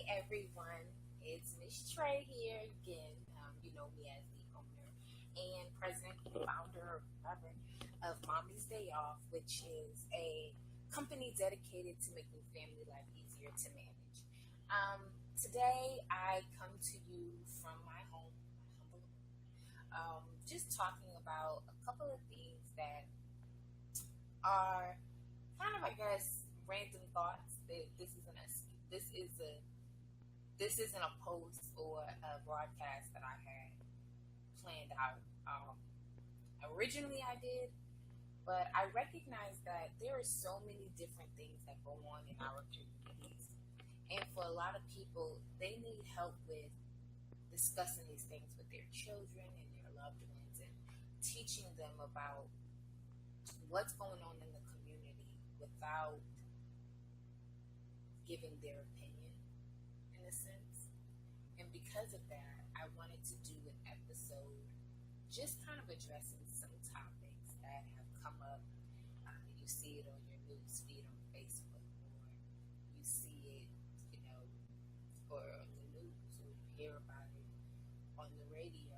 everyone, it's Miss Trey here again. You know me as the owner and president and founder of Mommy's Day Off, which is a company dedicated to making family life easier to manage. Today, I come to you from my home, my humble, just talking about a couple of things that are kind of, I guess, random thoughts. This is a this isn't a post or a broadcast that I had planned out. Originally, I did, but I recognize that there are so many different things that go on in our communities, and for a lot of people, they need help with discussing these things with their children and their loved ones, and teaching them about what's going on in the community without giving their opinion in a sense. And because of that, I wanted to do an episode just kind of addressing some topics that have come up. You see it on your news feed on Facebook, or you see it, or on the news, or you hear about it on the radio.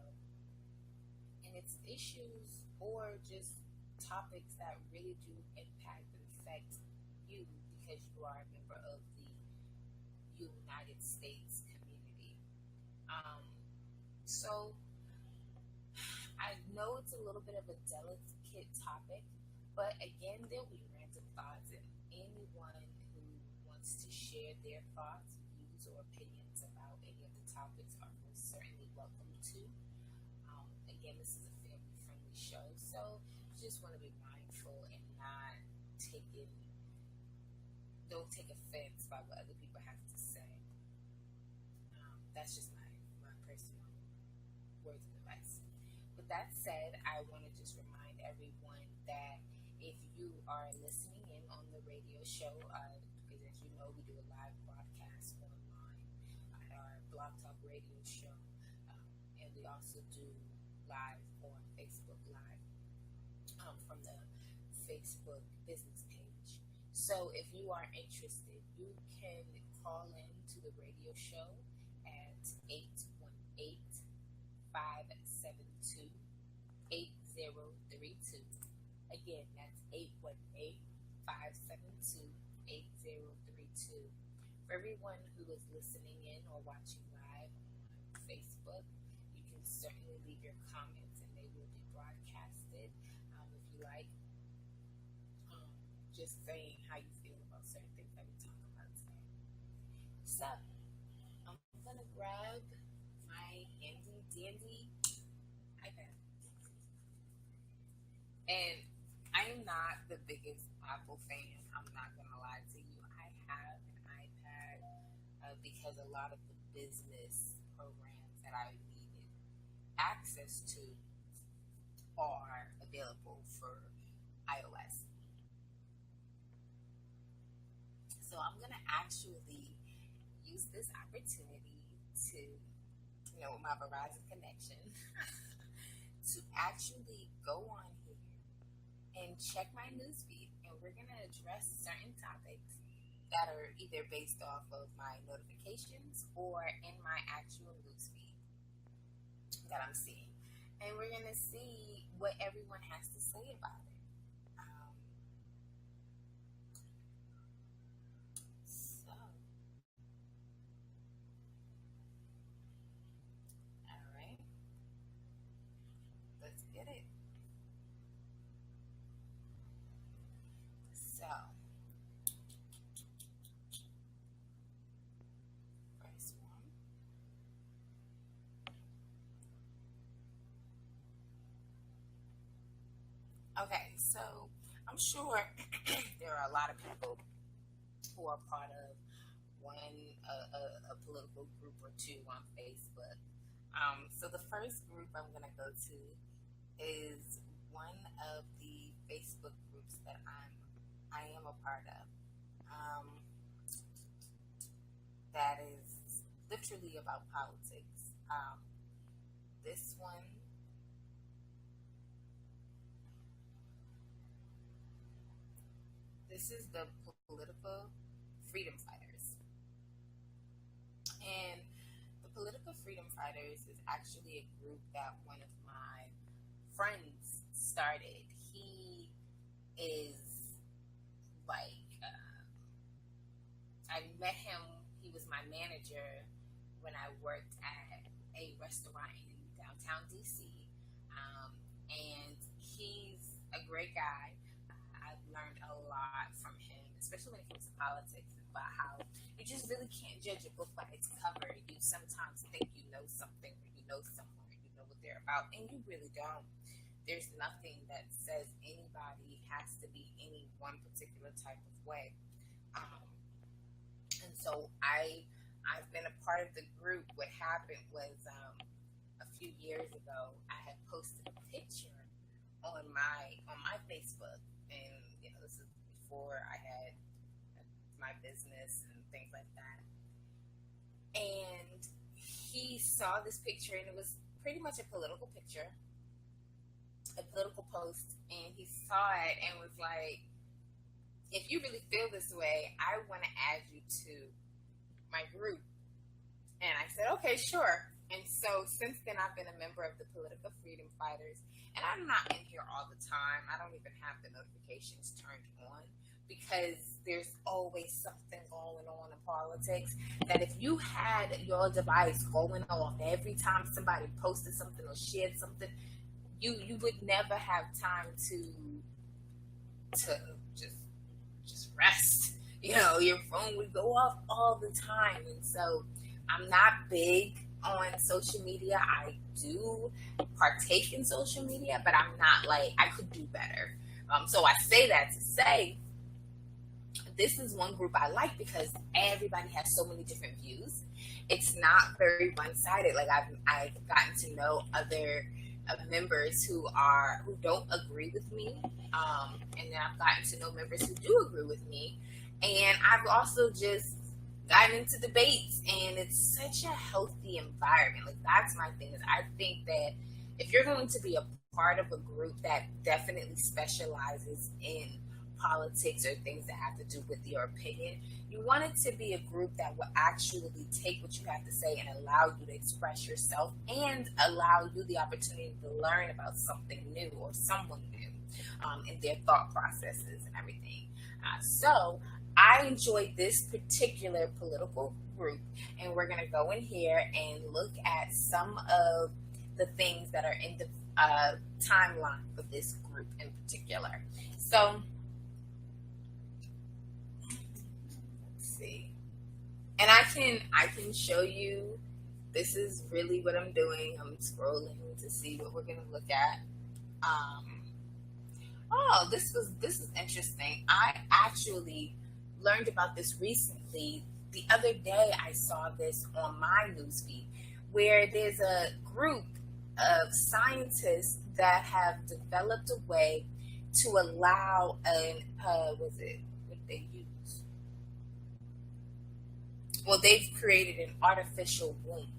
And it's issues or just topics that really do impact and affect you because you are a member of the United States community. So I know it's a little bit of a delicate topic, but again, there'll be random thoughts, and anyone who wants to share their thoughts, views, or opinions about any of the topics are most certainly welcome to. Again, this is a family-friendly show, so just want to be mindful and not taking don't take offense by what other people have to say. That's just my personal words of advice. With that said, I want to just remind everyone that if you are listening in on the radio show, because as you know, we do a live broadcast online at our Blog Talk radio show, and we also do live on Facebook Live from the Facebook business page. So if you are interested, you can call in to the radio show at 818-572-8032. Again, that's 818-572-8032. For everyone who is listening in or watching live on Facebook, you can certainly leave your comments and they will be broadcasted if you like. Just saying how you feel about certain things that we talk about today. So, I'm gonna grab my handy dandy iPad. And I'm not the biggest Apple fan. I'm not gonna lie to you. I have an iPad because a lot of the business programs that I needed access to are available for iOS. So I'm going to actually use this opportunity to, with my Verizon connection, to actually go on here and check my newsfeed. And we're going to address certain topics that are either based off of my notifications or in my actual newsfeed that I'm seeing. And we're going to see what everyone has to say about it. Let's get it. So, first one. Okay, so I'm sure there are a lot of people who are part of a political group or two on Facebook. So the first group I'm going to go to is one of the Facebook groups that I am a part of. That is literally about politics. This one, this is the political freedom fighters. Fighters is actually a group that one of my friends started. He is like, I met him, he was my manager when I worked at a restaurant in downtown DC. And he's a great guy. I've learned a lot from him, especially when it comes to politics, about how you just really can't judge a book by its cover. You sometimes think you know something, or you know someone, or you know what they're about, and you really don't. There's nothing that says anybody has to be any one particular type of way. And so I've been a part of the group. What happened was a few years ago, I had posted a picture on my Facebook, and this is before I had my business and things like that. And he saw this picture, and it was pretty much a political picture, a political post, and he saw it and was like, if you really feel this way, I want to add you to my group. And I said, okay, sure. And so since then, I've been a member of the Political Freedom Fighters. And I'm not in here all the time. I don't even have the notifications turned on, because there's always something going on in politics that if you had your device going off every time somebody posted something or shared something, you would never have time to just rest. Your phone would go off all the time. And so I'm not big on social media. I do partake in social media, but I'm not like, I could do better. So I say that to say, this is one group I like because everybody has so many different views. It's not very one-sided. Like I've gotten to know other members who don't agree with me, and then I've gotten to know members who do agree with me, and I've also just gotten into debates, and it's such a healthy environment. Like that's my thing. Is I think that if you're going to be a part of a group that definitely specializes in politics or things that have to do with your opinion, you want it to be a group that will actually take what you have to say and allow you to express yourself and allow you the opportunity to learn about something new or someone new in their thought processes and everything. So I enjoyed this particular political group, and we're going to go in here and look at some of the things that are in the timeline for this group in particular. So see, and I can show you. This is really what I'm doing. I'm scrolling to see what we're gonna look at. This is interesting. I actually learned about this recently. The other day I saw this on my newsfeed, where there's a group of scientists that have developed a way to allow what they use? Well, they've created an artificial womb.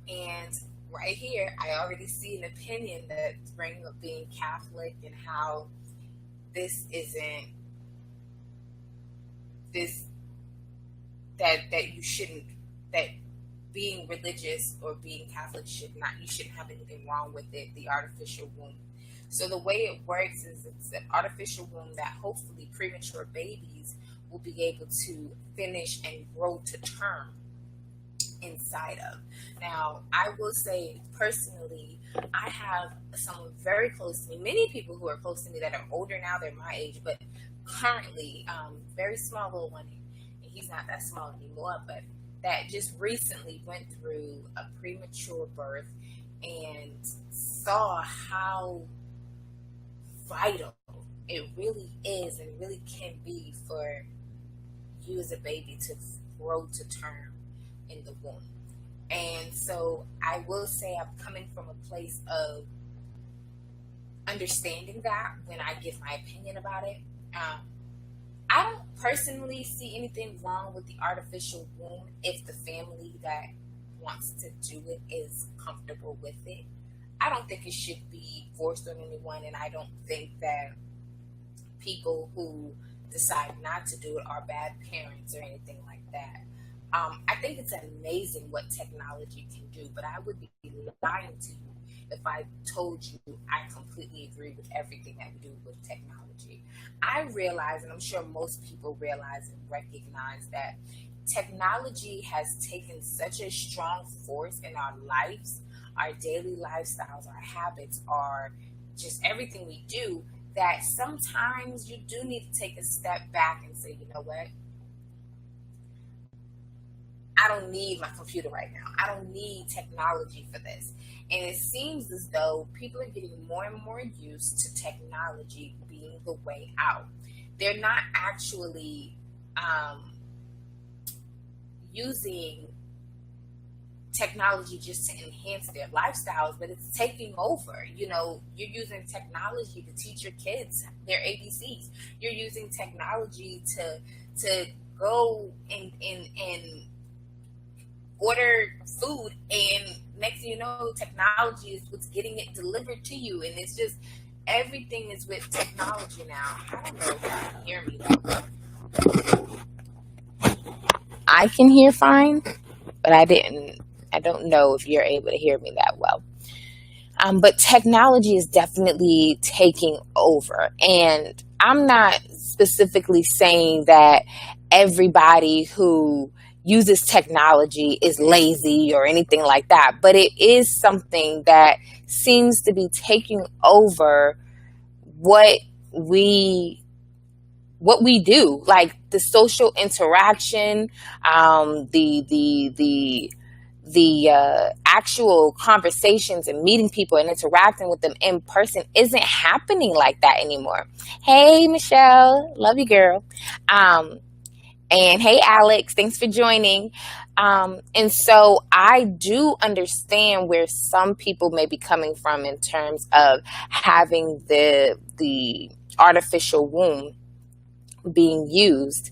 And right here, I already see an opinion that's bringing up being Catholic and how this isn't that you shouldn't, that being religious or being Catholic you shouldn't have anything wrong with it, the artificial womb. So the way it works is it's an artificial womb that hopefully premature babies will be able to finish and grow to term inside of. Now, I will say personally, I have someone very close to me, many people who are close to me that are older now, they're my age, but currently, very small little one, and he's not that small anymore, but that just recently went through a premature birth and saw how vital it really is and really can be for you as a baby to grow to term in the womb. And so I will say I'm coming from a place of understanding that when I give my opinion about it. I don't personally see anything wrong with the artificial womb if the family that wants to do it is comfortable with it. I don't think it should be forced on anyone, and I don't think that people who decide not to do it are bad parents or anything like that. I think it's amazing what technology can do, but I would be lying to you if I told you I completely agree with everything that we do with technology. I realize, and I'm sure most people realize and recognize, that technology has taken such a strong force in our lives, our daily lifestyles, our habits, our just everything we do, that sometimes you do need to take a step back and say, you know what? I don't need my computer right now. I don't need technology for this. And it seems as though people are getting more and more used to technology being the way out. They're not actually using technology just to enhance their lifestyles, but it's taking over. You know, you're using technology to teach your kids their ABCs. You're using technology to go and order food, and next thing you know, technology is what's getting it delivered to you, and it's just everything is with technology now. I don't know if you can hear me though. I can hear fine, but I don't know if you're able to hear me that well. But technology is definitely taking over. And I'm not specifically saying that everybody who uses technology is lazy or anything like that, but it is something that seems to be taking over what we do, like the social interaction, the actual conversations and meeting people and interacting with them in person isn't happening like that anymore. Hey, Michelle, love you, girl. And hey, Alex, thanks for joining. And so I do understand where some people may be coming from in terms of having the artificial womb being used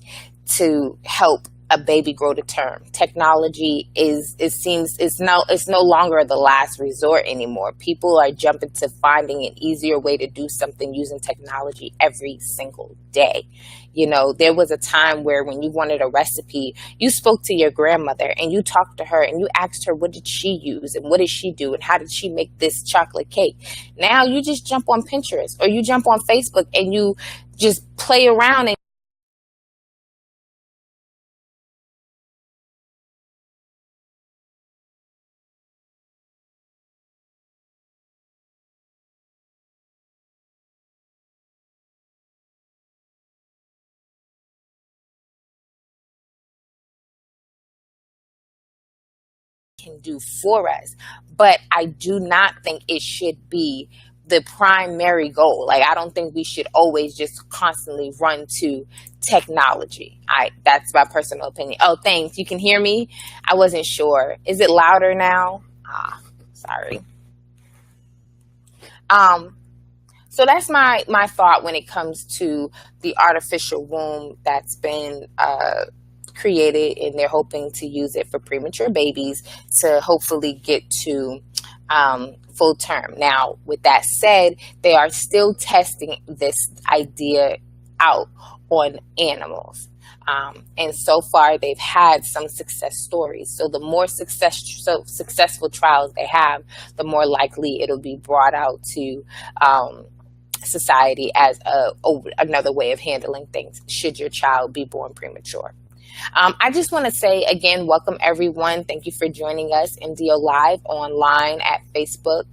to help a baby grow to term. Technology it's no longer the last resort anymore. People are jumping to finding an easier way to do something using technology every single day. You know, there was a time where when you wanted a recipe, you spoke to your grandmother and you talked to her and you asked her, what did she use and what did she do and how did she make this chocolate cake? Now you just jump on Pinterest or you jump on Facebook and you just play around and can do for us. But I do not think it should be the primary goal. Like, I don't think we should always just constantly run to technology. That's my personal opinion. Oh, thanks. You can hear me? I wasn't sure. Is it louder now? Sorry. Um, so that's my thought when it comes to the artificial womb that's been created, and they're hoping to use it for premature babies to hopefully get to full term. Now, with that said, they are still testing this idea out on animals. And so far, they've had some success stories. So the more successful trials they have, the more likely it'll be brought out to society as another way of handling things should your child be born premature. I just want to say again, welcome everyone. Thank you for joining us, MDO Live online at Facebook,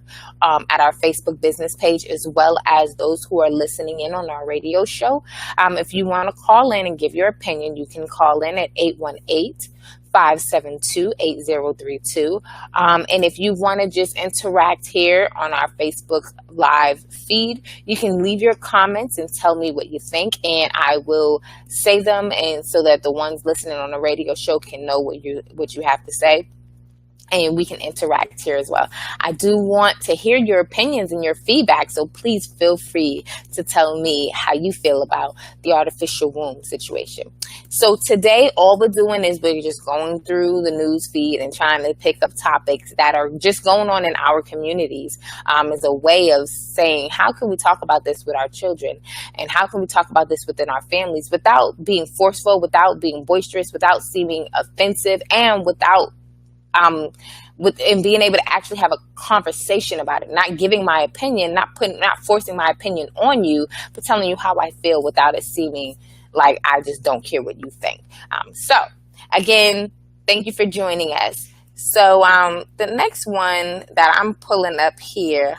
at our Facebook business page, as well as those who are listening in on our radio show. If you want to call in and give your opinion, you can call in at 818-572-8032. And if you want to just interact here on our Facebook live feed, you can leave your comments and tell me what you think, and I will say them, and so that the ones listening on the radio show can know what you have to say, and we can interact here as well. I do want to hear your opinions and your feedback, so please feel free to tell me how you feel about the artificial womb situation. So today, all we're doing is we're just going through the news feed and trying to pick up topics that are just going on in our communities, as a way of saying, how can we talk about this with our children? And how can we talk about this within our families without being forceful, without being boisterous, without seeming offensive, and without and being able to actually have a conversation about it, not giving my opinion, not forcing my opinion on you, but telling you how I feel without it seeming like I just don't care what you think. So again, thank you for joining us. So the next one that I'm pulling up here,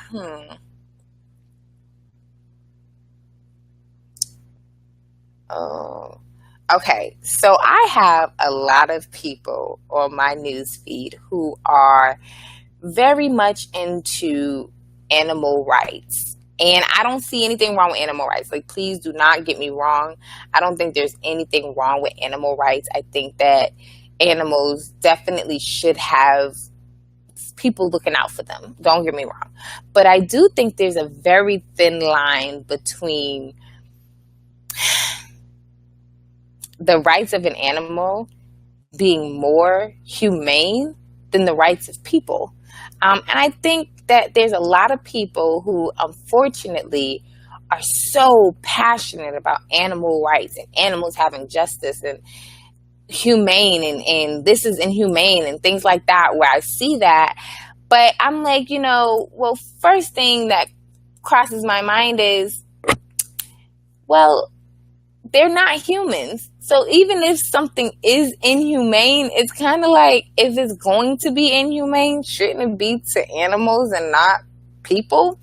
oh, okay. So I have a lot of people on my news feed who are very much into animal rights. And I don't see anything wrong with animal rights. Like, please do not get me wrong. I don't think there's anything wrong with animal rights. I think that animals definitely should have people looking out for them. Don't get me wrong. But I do think there's a very thin line between the rights of an animal being more humane than the rights of people. And I think that there's a lot of people who, unfortunately, are so passionate about animal rights and animals having justice and humane and this is inhumane and things like that, where I see that. But I'm like, well, first thing that crosses my mind is, well, they're not humans. So even if something is inhumane, it's kind of like, if it's going to be inhumane, shouldn't it be to animals and not people?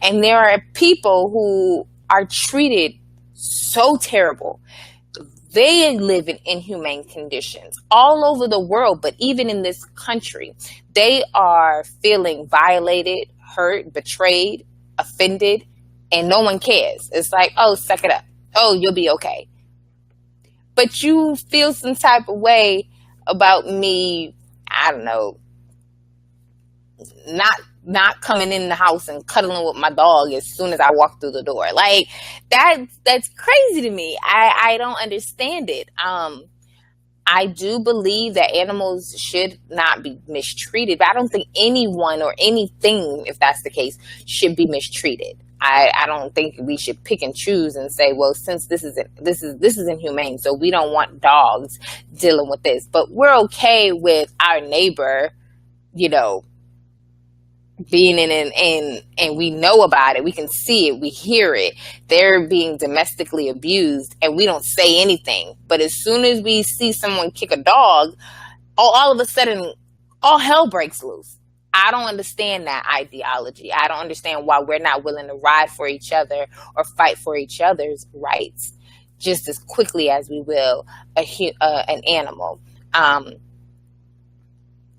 And there are people who are treated so terrible. They live in inhumane conditions all over the world, but even in this country, they are feeling violated, hurt, betrayed, offended, and no one cares. It's like, oh, suck it up. Oh, you'll be okay. But you feel some type of way about me, I don't know, not coming in the house and cuddling with my dog as soon as I walk through the door. Like, that's crazy to me. I don't understand it. I do believe that animals should not be mistreated, but I don't think anyone or anything, if that's the case, should be mistreated. I don't think we should pick and choose and say, well, since this is inhumane, so we don't want dogs dealing with this. But we're okay with our neighbor, being in and we know about it. We can see it. We hear it. They're being domestically abused and we don't say anything. But as soon as we see someone kick a dog, all of a sudden, all hell breaks loose. I don't understand that ideology. I don't understand why we're not willing to ride for each other or fight for each other's rights just as quickly as we will an animal.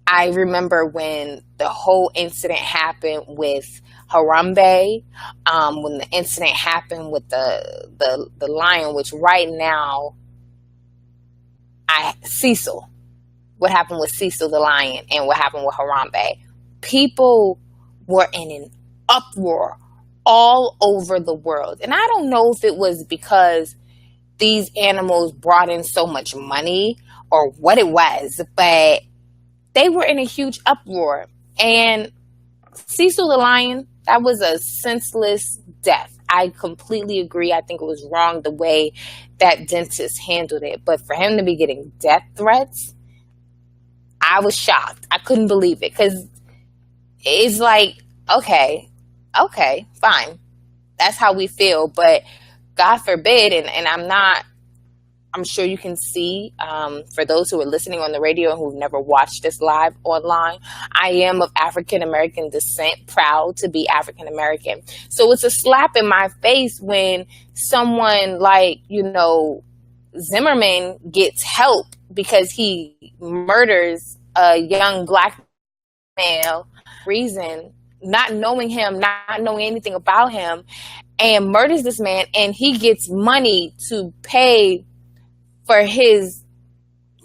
I remember when the whole incident happened with Harambe, when the incident happened with the lion, which right now, Cecil, what happened with Cecil the lion and what happened with Harambe. People were in an uproar all over the world. And I don't know if it was because these animals brought in so much money or what it was, but they were in a huge uproar. And Cecil the lion, that was a senseless death. I completely agree. I think it was wrong the way that dentist handled it. But for him to be getting death threats, I was shocked. I couldn't believe it, because it's like, okay, fine. That's how we feel. But God forbid, and I'm sure you can see, for those who are listening on the radio and who've never watched this live online, I am of African American descent, proud to be African American. So it's a slap in my face when someone like, Zimmerman gets help because he murders a young black male reason, not knowing him, not knowing anything about him, and murders this man, and he gets money to pay for his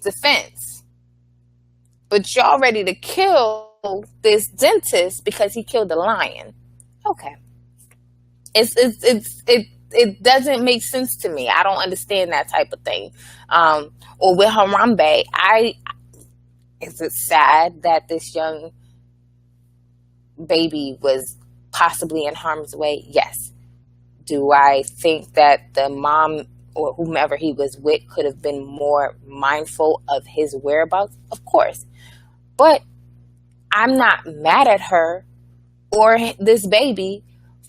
defense. But y'all ready to kill this dentist because he killed a lion. Okay. it doesn't make sense to me. I don't understand that type of thing. Or with Harambe, is it sad that this young baby was possibly in harm's way? Yes. Do I think that the mom or whomever he was with could have been more mindful of his whereabouts? Of course. But I'm not mad at her or this baby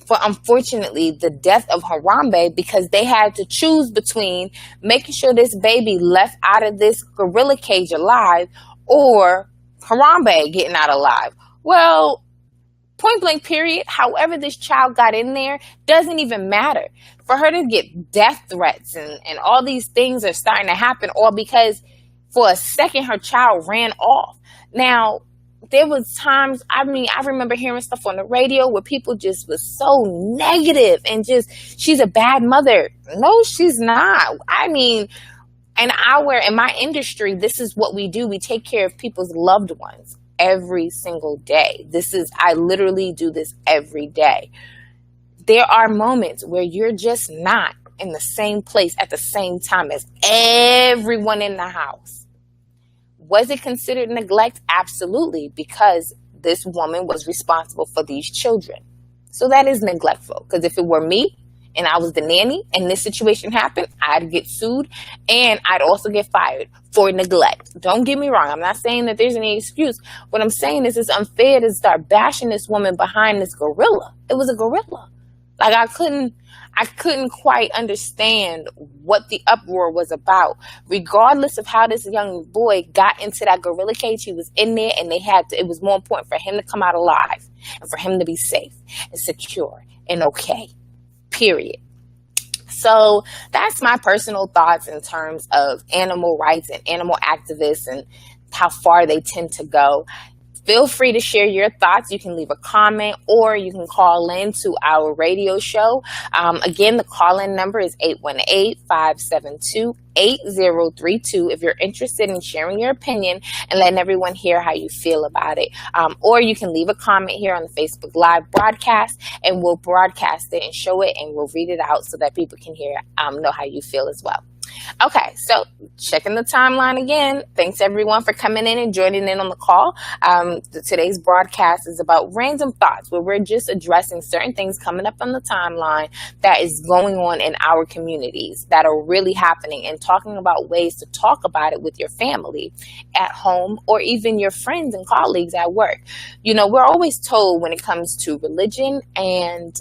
for, unfortunately, the death of Harambe, because they had to choose between making sure this baby left out of this gorilla cage alive or Harambe getting out alive. Well, point blank period, however this child got in there doesn't even matter. For her to get death threats and all these things are starting to happen, all because for a second her child ran off. Now, there was times, I remember hearing stuff on the radio where people just was so negative and just, she's a bad mother. No, she's not. In my industry, this is what we do. We take care of people's loved ones every single day. I literally do this every day. There are moments where you're just not in the same place at the same time as everyone in the house. Was it considered neglect? Absolutely, because this woman was responsible for these children. So that is neglectful, because if it were me and I was the nanny and this situation happened, I'd get sued and I'd also get fired for neglect. Don't get me wrong. I'm not saying that there's any excuse. What I'm saying is it's unfair to start bashing this woman behind this gorilla. It was a gorilla. Like, I couldn't quite understand what the uproar was about. Regardless of how this young boy got into that gorilla cage, he was in there and it was more important for him to come out alive and for him to be safe and secure and okay, period. So that's my personal thoughts in terms of animal rights and animal activists and how far they tend to go. Feel free to share your thoughts. You can leave a comment or you can call in to our radio show. Again, the call-in number is 818-572-8032 if you're interested in sharing your opinion and letting everyone hear how you feel about it. Or you can leave a comment here on the Facebook Live broadcast and we'll broadcast it and show it and we'll read it out so that people can know how you feel as well. Okay, so checking the timeline again. Thanks everyone for coming in and joining in on the call. Today's broadcast is about random thoughts, where we're just addressing certain things coming up on the timeline that is going on in our communities that are really happening, and talking about ways to talk about it with your family at home or even your friends and colleagues at work. You know, we're always told when it comes to religion and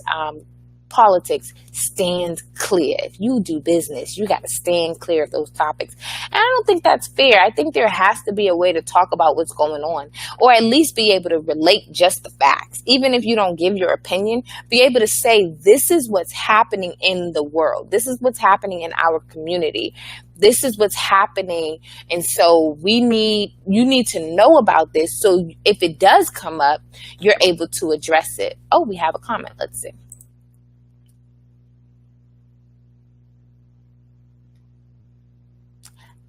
politics, stand clear. If you do business, you got to stand clear of those topics. And I don't think that's fair. I think there has to be a way to talk about what's going on, or at least be able to relate just the facts. Even if you don't give your opinion, be able to say, this is what's happening in the world. This is what's happening in our community. This is what's happening. And so you need to know about this. So if it does come up, you're able to address it. Oh, we have a comment. Let's see.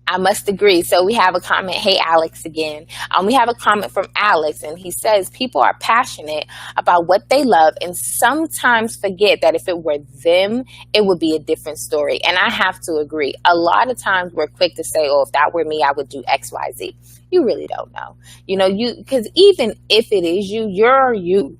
I must agree. So we have a comment. Hey, Alex, again. We have a comment from Alex, and he says, people are passionate about what they love and sometimes forget that if it were them, it would be a different story. And I have to agree. A lot of times we're quick to say, oh, if that were me, I would do X, Y, Z. You really don't know. Because even if it is you, you're you.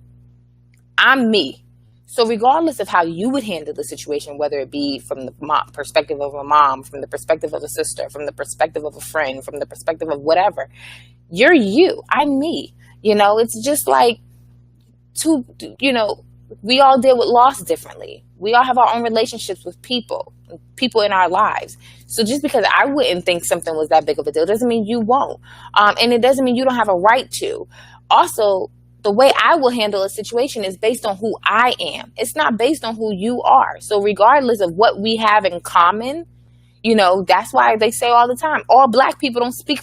I'm me. So regardless of how you would handle the situation, whether it be from the perspective of a mom, from the perspective of a sister, from the perspective of a friend, from the perspective of whatever, you're you. I'm me. It's just like we all deal with loss differently. We all have our own relationships with people in our lives. So just because I wouldn't think something was that big of a deal doesn't mean you won't. And it doesn't mean you don't have a right to. Also, the way I will handle a situation is based on who I am. It's not based on who you are. So regardless of what we have in common, that's why they say all the time, all black people don't speak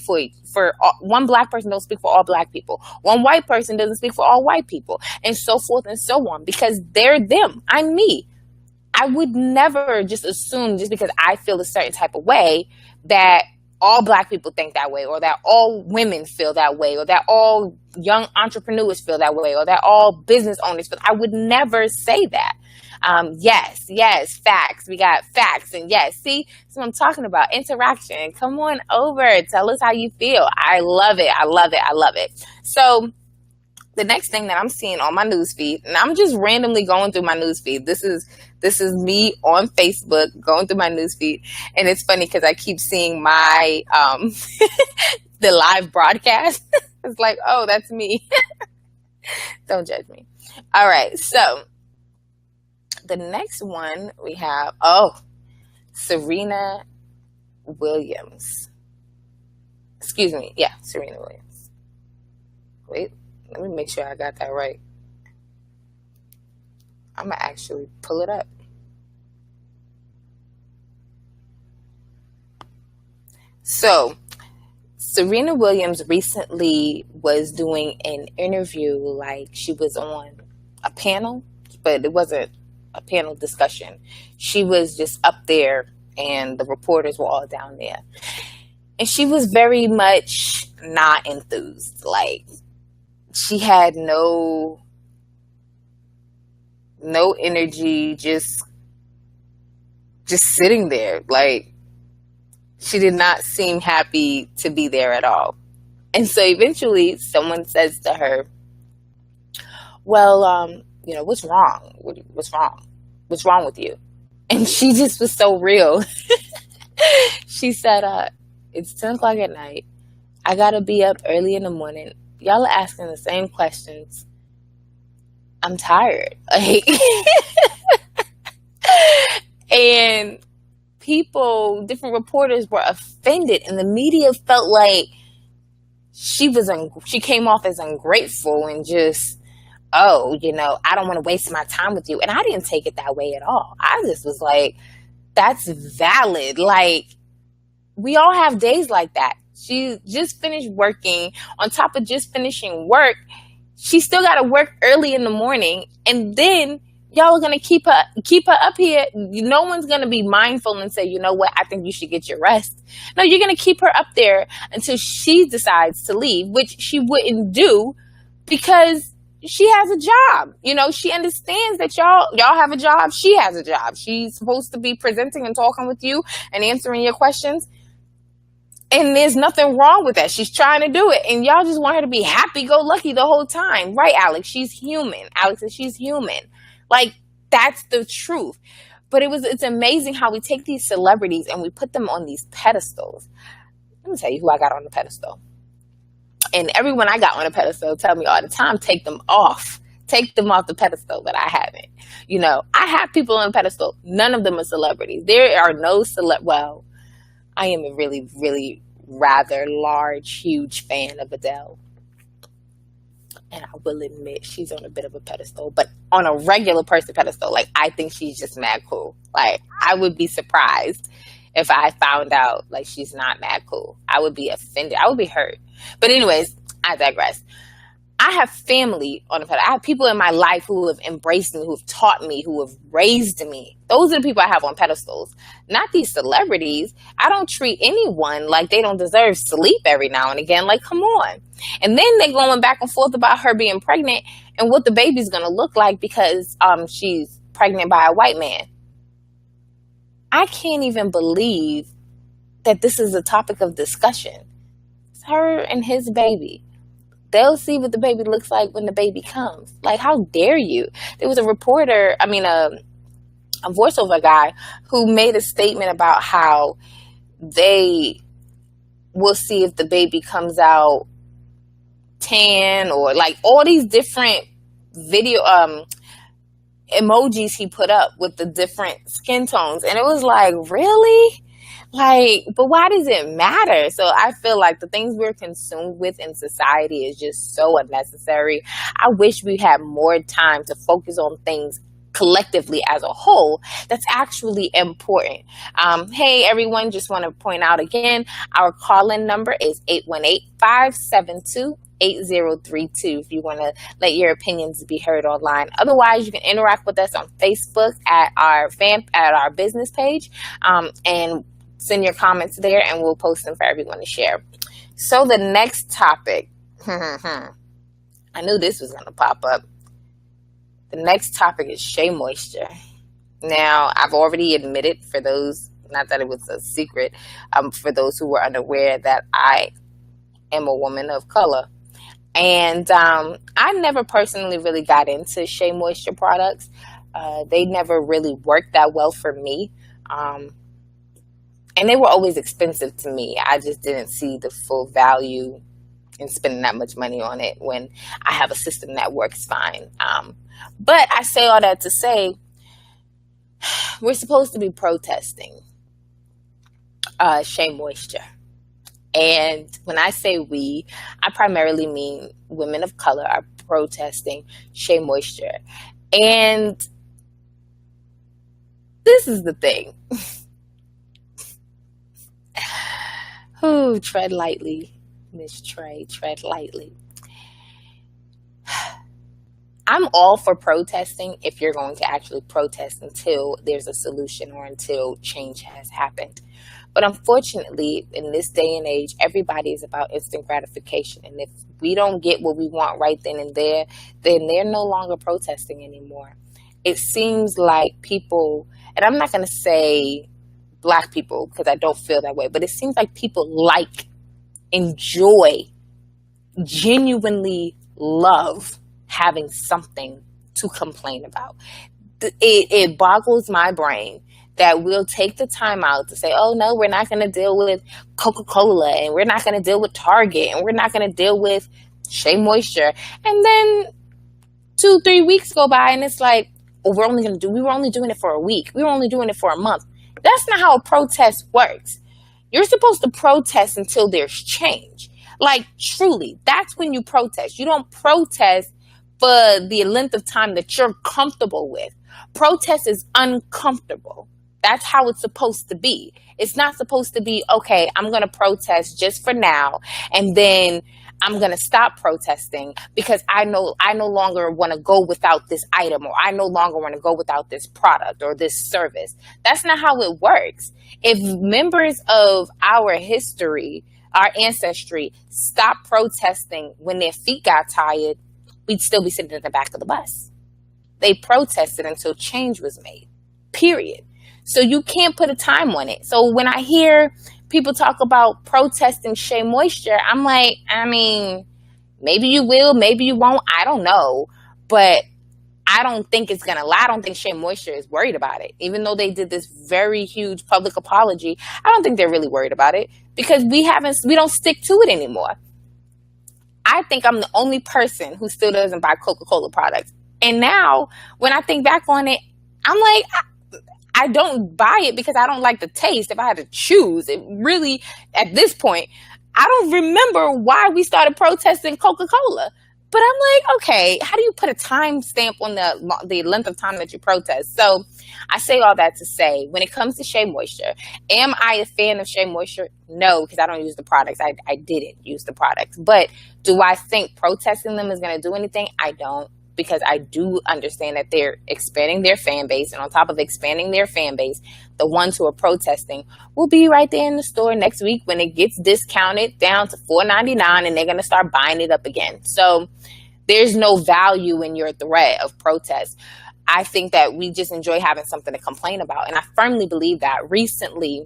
one black person don't speak for all black people. One white person doesn't speak for all white people, and so forth and so on, because they're them. I'm me. I would never just assume just because I feel a certain type of way that all black people think that way, or that all women feel that way, or that all young entrepreneurs feel that way, or that all business owners feel. I would never say that. Yes, facts. We got facts. And yes, see, that's what I'm talking about. Interaction. Come on over. Tell us how you feel. I love it. I love it. I love it. So the next thing that I'm seeing on my newsfeed, and I'm just randomly going through my newsfeed. This is me on Facebook going through my newsfeed, and it's funny because I keep seeing my the live broadcast. It's like, oh, that's me. Don't judge me. All right, so the next one we have, Serena Williams. Excuse me, yeah, Serena Williams. Wait, let me make sure I got that right. I'm gonna actually pull it up. So, Serena Williams recently was doing an interview, like she was on a panel, but it wasn't a panel discussion. She was just up there and the reporters were all down there. And she was very much not enthused. Like, she had no energy, just sitting there. Like, she did not seem happy to be there at all. And so eventually someone says to her, well, what's wrong? What's wrong? What's wrong with you? And she just was so real. She said, it's 10 o'clock at night. I got to be up early in the morning. Y'all are asking the same questions. I'm tired. Like, and different reporters were offended, and the media felt like she came off as ungrateful and just, I don't want to waste my time with you. And I didn't take it that way at all. I just was like, that's valid. Like, we all have days like that. She just finished working. On top of just finishing work, she still got to work early in the morning, and then y'all are going to keep her up here. No one's going to be mindful and say, you know what, I think you should get your rest. No, you're going to keep her up there until she decides to leave, which she wouldn't do because she has a job. She understands that y'all have a job. She has a job. She's supposed to be presenting and talking with you and answering your questions. And there's nothing wrong with that. She's trying to do it. And y'all just want her to be happy-go-lucky the whole time. Right, Alex? She's human. Alex says she's human. Like, that's the truth. But it's amazing how we take these celebrities and we put them on these pedestals. Let me tell you who I got on the pedestal. And everyone I got on a pedestal tell me all the time, take them off. Take them off the pedestal, but I haven't. I have people on the pedestal. None of them are celebrities. There are no well, I am a really, really rather large, huge fan of Adele. And I will admit she's on a bit of a pedestal, but on a regular person pedestal. Like, I think she's just mad cool. Like, I would be surprised if I found out, like, she's not mad cool. I would be offended. I would be hurt. But anyways, I digress. I have family on the pedestal. I have people in my life who have embraced me, who have taught me, who have raised me. Those are the people I have on pedestals, not these celebrities. I don't treat anyone like they don't deserve sleep every now and again. Like, come on. And then they're going back and forth about her being pregnant and what the baby's going to look like because she's pregnant by a white man. I can't even believe that this is a topic of discussion. It's her and his baby. They'll see what the baby looks like when the baby comes. Like, how dare you? There was a reporter, a voiceover guy who made a statement about how they will see if the baby comes out tan or like all these different video emojis he put up with the different skin tones. And it was like, really? Like, but why does it matter? So I feel like the things we're consumed with in society is just so unnecessary. I wish we had more time to focus on things collectively as a whole that's actually important. Hey, everyone, just want to point out again, our call-in number is 818-572-8032 if you want to let your opinions be heard online. Otherwise, you can interact with us on Facebook at our business page, and send your comments there and we'll post them for everyone to share. So the next topic, I knew this was going to pop up. The next topic is shea moisture. Now, I've already admitted, for those, not that it was a secret, for those who were unaware, that I am a woman of color. And I never personally really got into shea moisture products. They never really worked that well for me. And they were always expensive to me. I just didn't see the full value in spending that much money on it when I have a system that works fine. But I say all that to say, we're supposed to be protesting shea moisture. And when I say we, I primarily mean women of color are protesting shea moisture. And this is the thing. Ooh, tread lightly, Miss Trey, tread lightly. I'm all for protesting if you're going to actually protest until there's a solution or until change has happened. But unfortunately, in this day and age, everybody is about instant gratification. And if we don't get what we want right then and there, then they're no longer protesting anymore. It seems like people, and I'm not going to say Black people because I don't feel that way, but it seems like people enjoy, genuinely love having something to complain about. It boggles my brain that we'll take the time out to say, oh, no, we're not going to deal with Coca-Cola, and we're not going to deal with Target, and we're not going to deal with shea moisture. And then 2-3 weeks go by, and it's like, oh, we were only doing it for a week. We were only doing it for a month. That's not how a protest works. You're supposed to protest until there's change. Like, truly, that's when you protest. You don't protest for the length of time that you're comfortable with. Protest is uncomfortable. That's how it's supposed to be. It's not supposed to be, okay, I'm going to protest just for now, and then I'm going to stop protesting because I no longer want to go without this item, or I no longer want to go without this product or this service. That's not how it works. If members of our history, our ancestry, stopped protesting when their feet got tired, we'd still be sitting in the back of the bus. They protested until change was made, period. So you can't put a time on it. So when I hear people talk about protesting shea moisture, I'm like, I mean, maybe you will, maybe you won't. I don't know. But I don't think it's going to lie. I don't think shea moisture is worried about it. Even though they did this very huge public apology, I don't think they're really worried about it because we don't stick to it anymore. I think I'm the only person who still doesn't buy Coca-Cola products. And now when I think back on it, I'm like, I don't buy it because I don't like the taste. If I had to choose, it really, at this point, I don't remember why we started protesting Coca-Cola. But I'm like, okay, how do you put a time stamp on the length of time that you protest? So I say all that to say, when it comes to shea moisture, am I a fan of shea moisture? No, because I don't use the products. I didn't use the products. But do I think protesting them is going to do anything? I don't. Because I do understand that they're expanding their fan base. And on top of expanding their fan base, the ones who are protesting will be right there in the store next week when it gets discounted down to $4.99 and they're going to start buying it up again. So there's no value in your threat of protest. I think that we just enjoy having something to complain about. And I firmly believe that. Recently,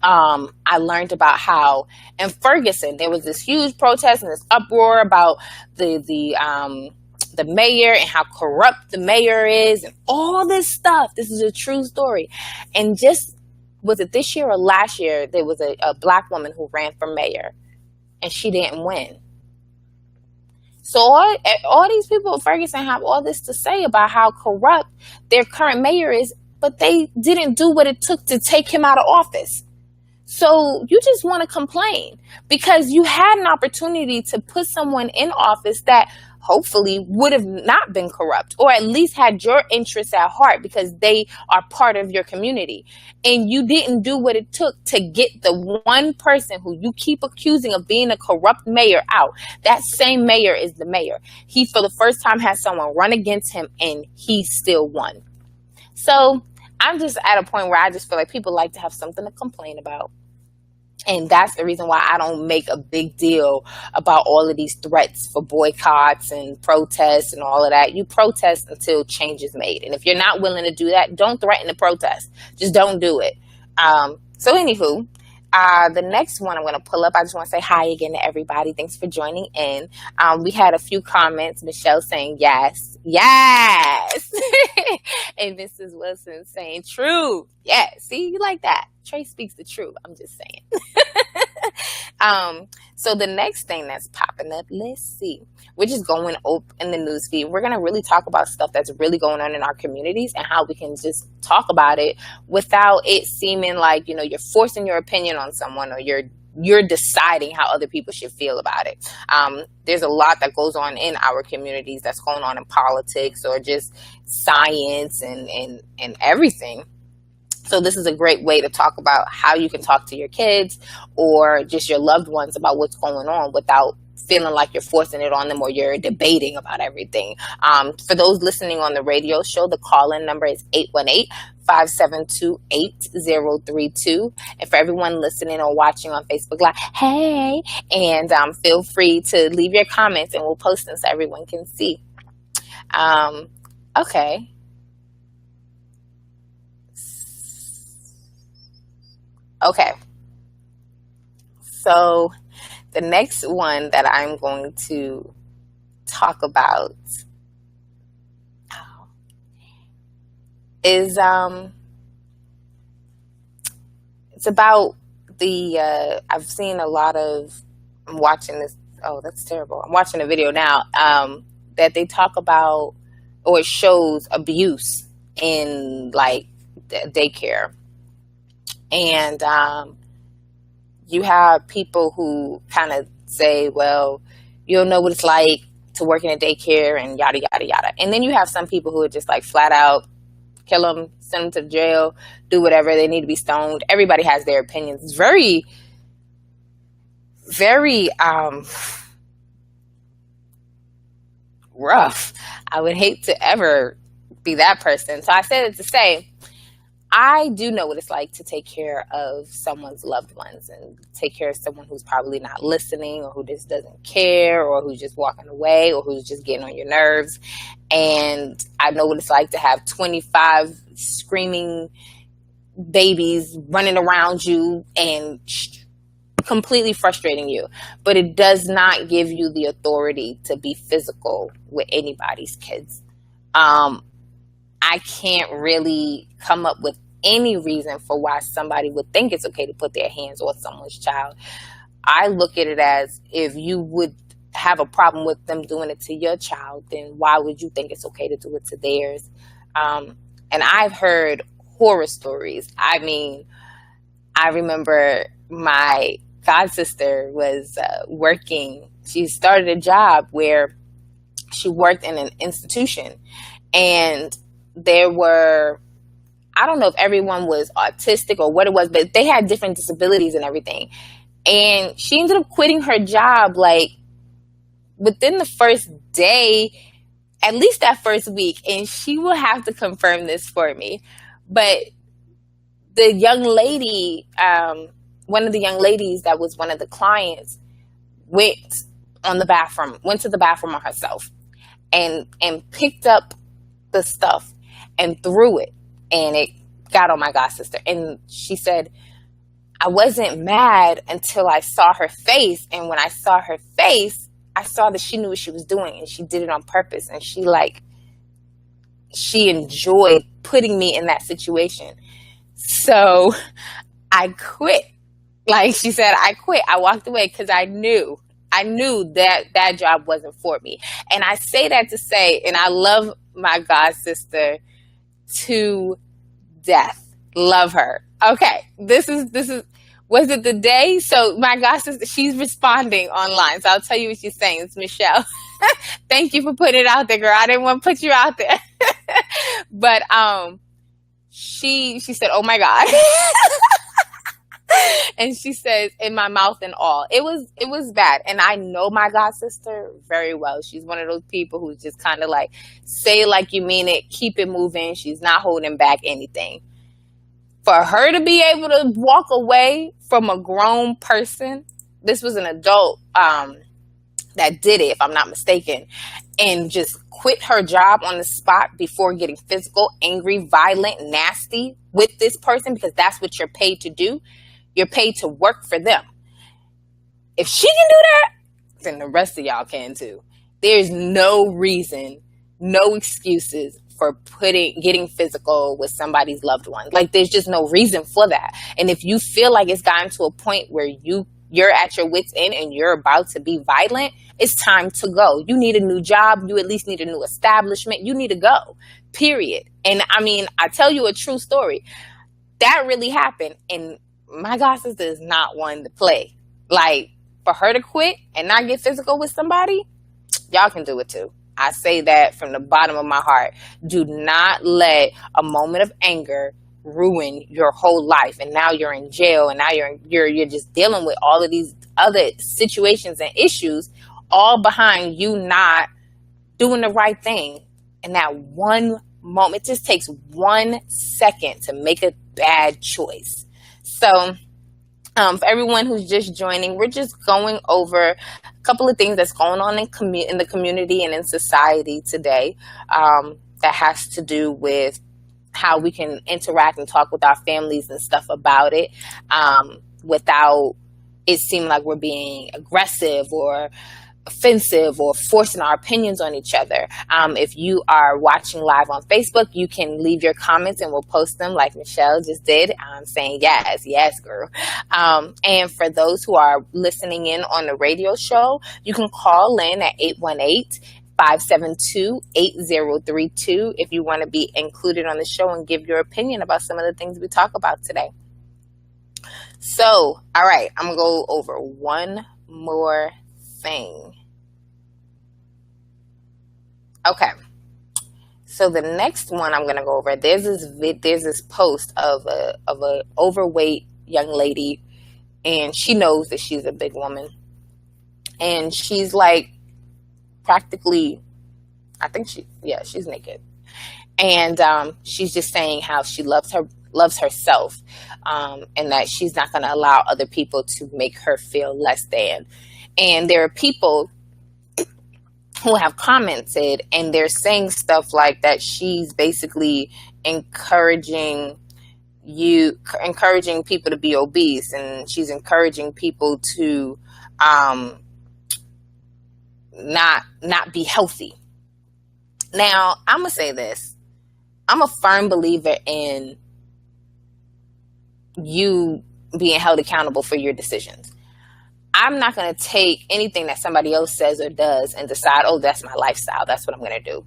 I learned about how in Ferguson, there was this huge protest and this uproar about the mayor and how corrupt the mayor is and all this stuff. This is a true story. And just, was it this year or last year, there was a Black woman who ran for mayor and she didn't win. So all these people in Ferguson have all this to say about how corrupt their current mayor is, but they didn't do what it took to take him out of office. So you just want to complain because you had an opportunity to put someone in office that hopefully would have not been corrupt, or at least had your interests at heart because they are part of your community. And you didn't do what it took to get the one person who you keep accusing of being a corrupt mayor out. That same mayor is the mayor. He, for the first time, had someone run against him and he still won. So I'm just at a point where I just feel like people like to have something to complain about. And that's the reason why I don't make a big deal about all of these threats for boycotts and protests and all of that. You protest until change is made. And if you're not willing to do that, don't threaten to protest. Just don't do it. So anywho, the next one I'm going to pull up. I just want to say hi again to everybody. Thanks for joining in. We had a few comments. Michelle saying yes. Yes. And Mrs. Wilson saying true. Yeah. See, you like that. Trey speaks the truth. I'm just saying. So the next thing that's popping up, let's see. We're just going up in the news feed. We're going to really talk about stuff that's really going on in our communities and how we can just talk about it without it seeming like, you're forcing your opinion on someone or you're deciding how other people should feel about it. There's a lot that goes on in our communities that's going on in politics or just science and everything. So this is a great way to talk about how you can talk to your kids or just your loved ones about what's going on without feeling like you're forcing it on them or you're debating about everything. For those listening on the radio show, the call-in number is 818-572-8032. And for everyone listening or watching on Facebook Live, hey, and feel free to leave your comments and we'll post them so everyone can see. Okay. Okay, so the next one that I'm going to talk about is it's about I've seen a lot of, I'm watching this, oh, that's terrible. I'm watching a video now that they talk about, or it shows abuse in like daycare. And you have people who kind of say, well, you don't know what it's like to work in a daycare and yada, yada, yada. And then you have some people who are just like flat out kill them, send them to jail, do whatever. They need to be stoned. Everybody has their opinions. It's very, very rough. I would hate to ever be that person. So I said it to say, I do know what it's like to take care of someone's loved ones and take care of someone who's probably not listening or who just doesn't care or who's just walking away or who's just getting on your nerves. And I know what it's like to have 25 screaming babies running around you and completely frustrating you. But it does not give you the authority to be physical with anybody's kids. I can't really come up with any reason for why somebody would think it's okay to put their hands on someone's child. I look at it as, if you would have a problem with them doing it to your child, then why would you think it's okay to do it to theirs? And I've heard horror stories. I mean, I remember my god sister was working. She started a job where she worked in an institution, and there were, I don't know if everyone was autistic or what it was, but they had different disabilities and everything. And she ended up quitting her job like within the first day, at least that first week. And she will have to confirm this for me. But the young lady, one of the young ladies that was one of the clients, went to the bathroom on herself and picked up the stuff and threw it, and it got on my god sister. And she said, I wasn't mad until I saw her face. And when I saw her face, I saw that she knew what she was doing and she did it on purpose. And she enjoyed putting me in that situation. So I quit. Like she said, I quit. I walked away because I knew that job wasn't for me. And I say that to say, and I love my god sister to death. Love her. Okay. This is, was it the day? So my god sister, she's responding online. So I'll tell you what she's saying. It's Michelle. Thank you for putting it out there, girl. I didn't want to put you out there. But, she said, oh my God. And she says, in my mouth and all. It was bad. And I know my god sister very well. She's one of those people who just kind of like say it like you mean it, keep it moving. She's not holding back anything. For her to be able to walk away from a grown person, this was an adult that did it, if I'm not mistaken, and just quit her job on the spot before getting physical, angry, violent, nasty with this person, because that's what you're paid to do. You're paid to work for them. If she can do that, then the rest of y'all can too. There's no reason, no excuses for getting physical with somebody's loved one. Like, there's just no reason for that. And if you feel like it's gotten to a point where you're at your wit's end and you're about to be violent, it's time to go. You need a new job. You at least need a new establishment. You need to go, period. And I mean, I tell you a true story. That really happened. And my god sister is not one to play. Like, for her to quit and not get physical with somebody, y'all can do it too. I say that from the bottom of my heart. Do not let a moment of anger ruin your whole life, and now you're in jail, and now you're just dealing with all of these other situations and issues, all behind you not doing the right thing. And that one moment, it just takes 1 second to make a bad choice. So for everyone who's just joining, we're just going over a couple of things that's going on in the community and in society today, that has to do with how we can interact and talk with our families and stuff about it, without it seeming like we're being aggressive or offensive or forcing our opinions on each other. If you are watching live on Facebook, you can leave your comments and we'll post them like Michelle just did. I'm saying yes, girl. And for those who are listening in on the radio show, you can call in at 818-572-8032 if you want to be included on the show and give your opinion about some of the things we talk about today. So, all right, I'm going to go over one more thing. Okay. So the next one I'm going to go over, there's this post of a overweight young lady, and she knows that she's a big woman. And she's like practically, I think she's naked. And she's just saying how she loves herself, and that she's not going to allow other people to make her feel less than. And there are people who have commented, and they're saying stuff like that she's basically encouraging people to be obese, and she's encouraging people to not be healthy. Now, I'm gonna say this. I'm a firm believer in you being held accountable for your decisions. I'm not going to take anything that somebody else says or does and decide, oh, that's my lifestyle. That's what I'm going to do.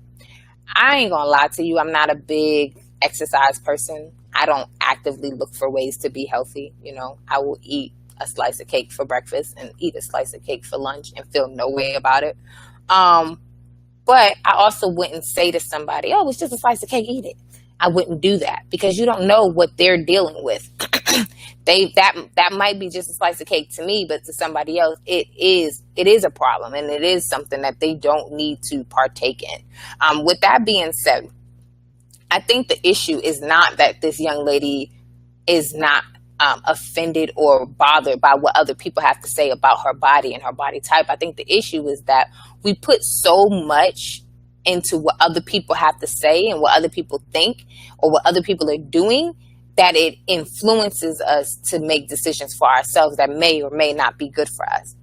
I ain't going to lie to you. I'm not a big exercise person. I don't actively look for ways to be healthy. You know, I will eat a slice of cake for breakfast and eat a slice of cake for lunch and feel no way about it. But I also wouldn't say to somebody, oh, it's just a slice of cake, eat it. I wouldn't do that, because you don't know what they're dealing with. That might be just a slice of cake to me, but to somebody else, it is a problem, and it is something that they don't need to partake in. With that being said, I think the issue is not that this young lady is not offended or bothered by what other people have to say about her body and her body type. I think the issue is that we put so much into what other people have to say and what other people think or what other people are doing, that it influences us to make decisions for ourselves that may or may not be good for us.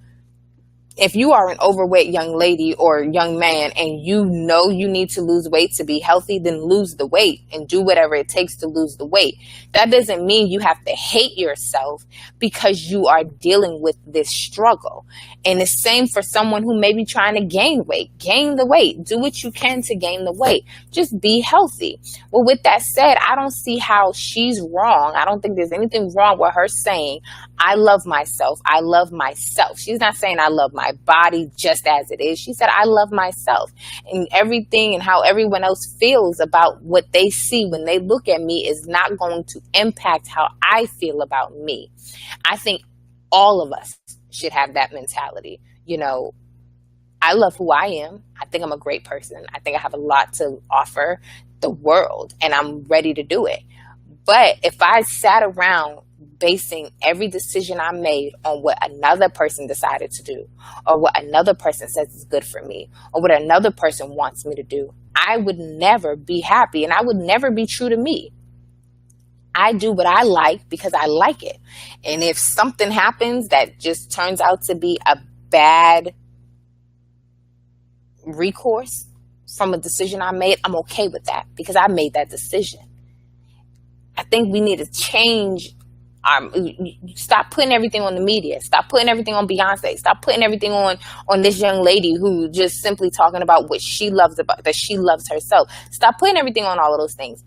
If you are an overweight young lady or young man and you know you need to lose weight to be healthy, then lose the weight and do whatever it takes to lose the weight. That doesn't mean you have to hate yourself because you are dealing with this struggle. And the same for someone who may be trying to gain weight. Gain the weight. Do what you can to gain the weight. Just be healthy. Well, with that said, I don't see how she's wrong. I don't think there's anything wrong with her saying, I love myself. I love myself. She's not saying I love my body just as it is. She said, I love myself, and everything and how everyone else feels about what they see when they look at me is not going to impact how I feel about me. I think all of us should have that mentality. You know, I love who I am. I think I'm a great person. I think I have a lot to offer the world, and I'm ready to do it. But if I sat around basing every decision I made on what another person decided to do, or what another person says is good for me, or what another person wants me to do, I would never be happy and I would never be true to me. I do what I like because I like it. And if something happens that just turns out to be a bad recourse from a decision I made, I'm okay with that because I made that decision. I think we need to change stop putting everything on the media. Stop putting everything on Beyonce. Stop putting everything on this young lady who just simply talking about what she loves, about that she loves herself. Stop putting everything on all of those things.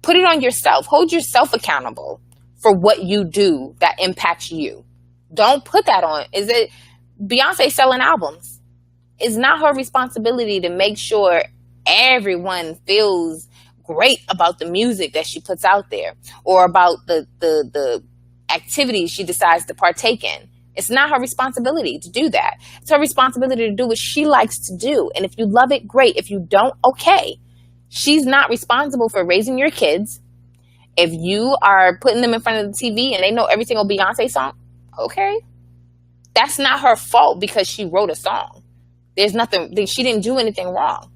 Put it on yourself. Hold yourself accountable for what you do that impacts you. Don't put that on. Is it Beyonce selling albums? It's not her responsibility to make sure everyone feels great about the music that she puts out there or about the activities she decides to partake in. It's not her responsibility to do that. It's her responsibility to do what she likes to do. And if you love it, great. If you don't, okay. She's not responsible for raising your kids. If you are putting them in front of the TV and they know every single Beyonce song, okay. That's not her fault because she wrote a song. There's nothing, she didn't do anything wrong.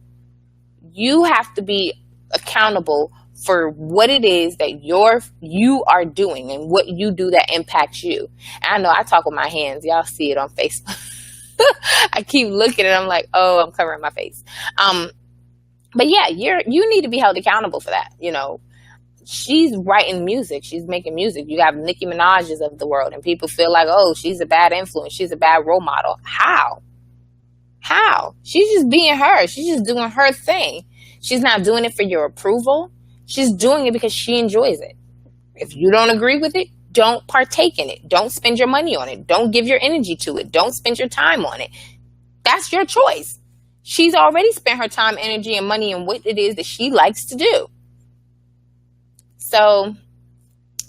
You have to be accountable for what it is that you are doing and what you do that impacts you. And I know I talk with my hands. Y'all see it on Facebook. I keep looking and I'm like, oh, I'm covering my face. But yeah, you need to be held accountable for that. You know, she's writing music. She's making music. You have Nicki Minaj's of the world and people feel like, oh, she's a bad influence. She's a bad role model. How? She's just being her. She's just doing her thing. She's not doing it for your approval. She's doing it because she enjoys it. If you don't agree with it, don't partake in it. Don't spend your money on it. Don't give your energy to it. Don't spend your time on it. That's your choice. She's already spent her time, energy, and money on what it is that she likes to do. So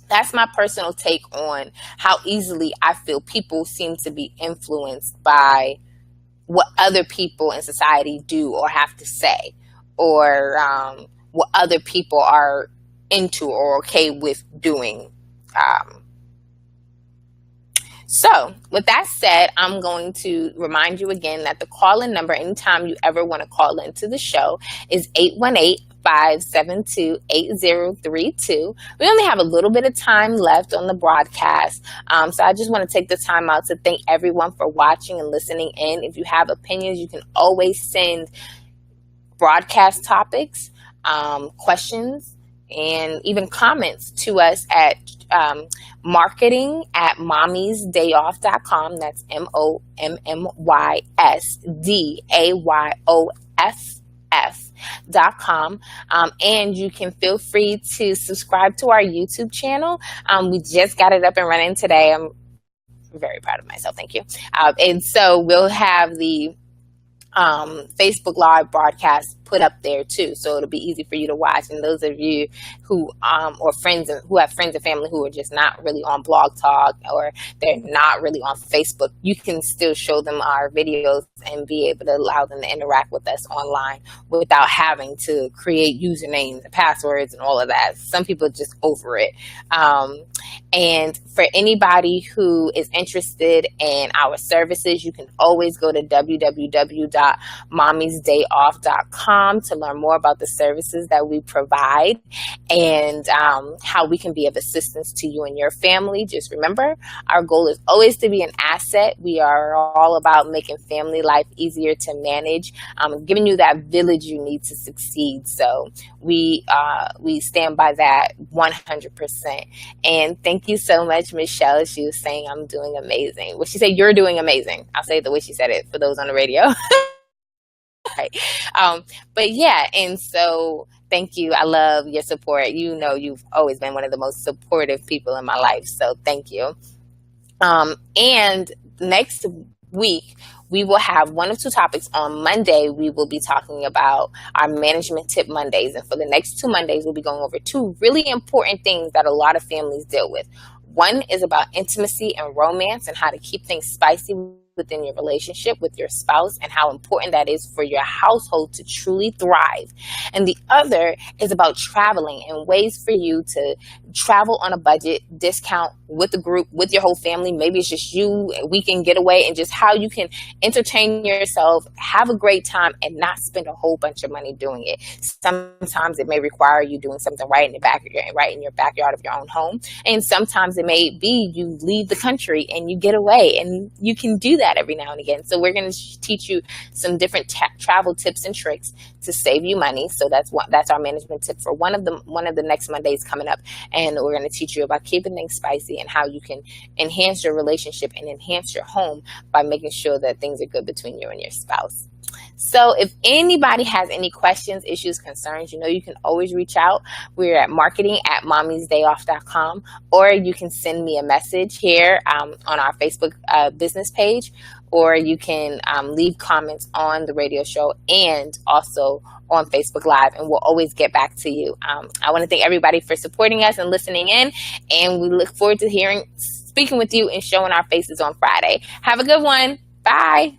that's my personal take on how easily I feel people seem to be influenced by what other people in society do or have to say, or what other people are into or okay with doing. So with that said, I'm going to remind you again that the call-in number anytime you ever want to call into the show is 818-572-8032. We only have a little bit of time left on the broadcast. So I just want to take the time out to thank everyone for watching and listening in. If you have opinions, you can always send broadcast topics, questions, and even comments to us at marketing@mommysdayoff.com. That's mommysdayoff.com. And you can feel free to subscribe to our YouTube channel. We just got it up and running today. I'm very proud of myself. Thank you. And so we'll have the Facebook Live broadcast put up there too, so it'll be easy for you to watch. And those of you who or friends who have friends and family who are just not really on Blog Talk or they're not really on Facebook, you can still show them our videos and be able to allow them to interact with us online without having to create usernames and passwords and all of that. Some people just over it. And for anybody who is interested in our services, you can always go to www.mommysdayoff.com to learn more about the services that we provide and how we can be of assistance to you and your family. Just remember, our goal is always to be an asset. We are all about making family life easier to manage, giving you that village you need to succeed. So we stand by that 100%. And thank you so much, Michelle. She was saying I'm doing amazing. Well, she said you're doing amazing. I'll say it the way she said it for those on the radio. Right. But yeah, and so thank you. I love your support. You know, you've always been one of the most supportive people in my life. So thank you. And next week, we will have one of two topics. On Monday, we will be talking about our Management Tip Mondays. And for the next 2 Mondays, we'll be going over 2 really important things that a lot of families deal with. One is about intimacy and romance and how to keep things spicy within your relationship with your spouse and how important that is for your household to truly thrive. And the other is about traveling and ways for you to travel on a budget, discount with the group, with your whole family. Maybe it's just you, a weekend getaway, and just how you can entertain yourself, have a great time, and not spend a whole bunch of money doing it. Sometimes it may require you doing something right in your backyard of your own home, and sometimes it may be you leave the country and you get away, and you can do that every now and again. So we're going to teach you some different travel tips and tricks to save you money. So that's our management tip for one of the next Mondays coming up, and we're going to teach you about keeping things spicy and how you can enhance your relationship and enhance your home by making sure that things are good between you and your spouse. So if anybody has any questions, issues, concerns, you can always reach out. We're at marketing@mommiesdayoff.com, or you can send me a message here on our Facebook business page, or you can leave comments on the radio show and also on Facebook Live, and we'll always get back to you. I want to thank everybody for supporting us and listening in, and we look forward to speaking with you and showing our faces on Friday. Have a good one. Bye.